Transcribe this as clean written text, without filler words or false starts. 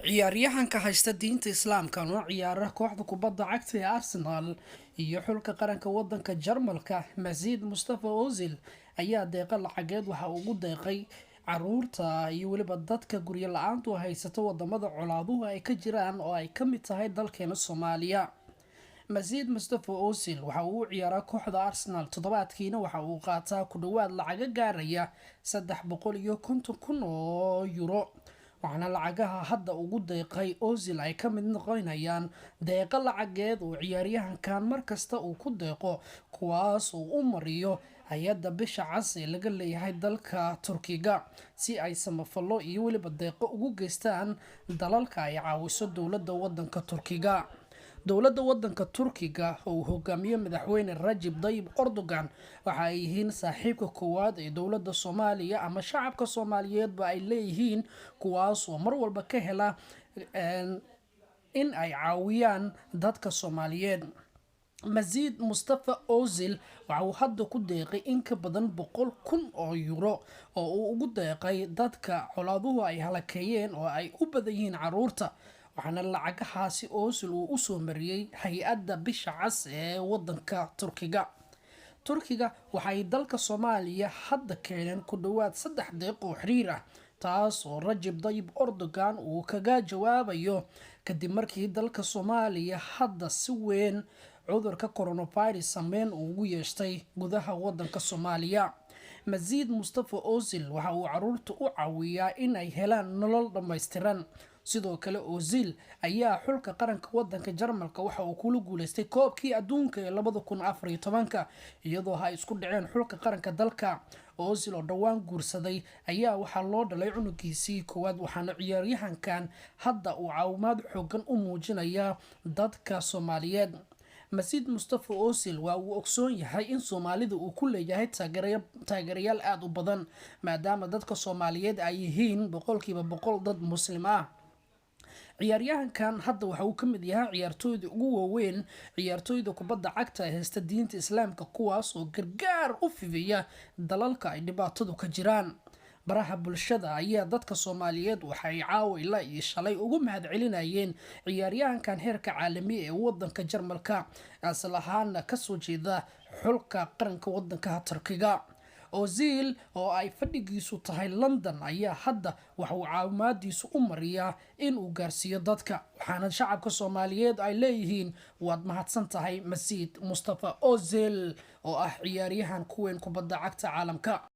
ciyaaryahanka haysta diinta islaamka oo ciyaara kooxda kubadda cagta ee Arsenal iyo xulka qaranka wadanka Jarmalka Mesut Mustafa Ozil ayaa deeqa lacageed waxa uu ugu deeqay caruurta iyo waliba dadka guryo la-aantu haysato wadamada colaaduhu ay ka jiraan oo ay ka mid tahay dalkeena Soomaaliya. Mesut Mustafa Ozil waxa uu ciyaaraa kooxda Arsenal toddobaadkiina waxa uu qaataa ku dhawaad lacaga gaaraya 350,000 oo euro, waxaana lacagaha hadda ugu deeqay Ozil ay ka mid noqonayaan deeqa lacageed oo ciyaaryahankan markasta uu ku deeqo kuwaas oo u mariyo hay-adda bisha cas ee laga leeyahay dalka Turkiga si ay samafallo iyo waliba deeqo ugu geystaan dalalka ay caawiso dowladda wadanka Turkiga. dowladda wadanka Turkiga oo uu hogaamiyo madaxweyne Rajab Tayyip Erdogan waxa ay yihiin saaxiibka koowaad ee dowladda Soomaaliya ama shacabka Soomaaliyeedba ay leeyihiin, kuwaas oo mar walba ka hela in ay caawiyaan dadka Soomaaliyeed. Mesut Mustafa Ozil waxa uu hadda ku deeqay in ka badan 100,000 oo euro oo uu ugu deeqay dadka colaaduhu ay halakeeyeen oo ay u badan yihiin caruurta, waxaana lacagahaasi Ozil uu u soo mariyay hay-adda bisha cas ee wadanka Turkiga waxay dalka Soomaaliya hadda keeneen ku dhawaad 3 deeq oo xiriir ah, taas oo Rajab Tayyip Erdogan uu kaga jawaabayo kadib markii dalka Soomaaliya hadda si weyn cudurka coronavirus saameyn ugu yeeshtay gudaha wadanka Soomaaliya. Mesut Mustafa Ozil waxa uu caruurta u caawiyaa in ay helaan nolol dhammaystiran. sidoo kale Ozil ayaa xulka qaranka wadanka Jarmalka waxa uu kula guuleystay koobkii adduunka ee 2014 iyadoo ay isku dhaceen xulka qaranka dalka. Ozil oo dhawaan guursaday ayaa waxaa loo dhalay cunugiisii koowaad, waxaana ciyaaryahankan hadda uu caawimaad xoogan u muujinaya dadka Soomaaliyeed. Mesut Mustafa Ozil waa uu ogsoon yahay in Soomaalida uu ku leeyahay taageerayaal aad u badan maadaama dadka Soomaaliyeed ay yihiin 100% dad Muslim ah. ciyaaryahankan hadda waxa uu ka mid yahay ciyaartooyda ugu waaweyn ciyaartooyda kubadda cagta ee haysta diinta islaamka, kuwaas oo gargaar u fidiya dalalka ay dhibaatadu ka jiraan. baraha bulshada ayaa dadka Soomaaliyeed waxay caawa ilaa iyo shalay ugu mahadcelinayeen ciyaaryahankan heerka caalami ee wadanka Jarmalka, asal ahaana ka soo jeeda xulka qaranka wadanka Turkiga. Ozil oo ay fadhigiisu tahay London ayaa hadda waxa uu caawimaadiisu u mariyaa in uu gaarsiiyo dadka, waxaana shacabka Soomaaliyeed ay leeyihiin waad mahadsan tahay Mesut Mustafa Ozil oo ah ciyaaryahan ku weyn kubadda cagta caalamka.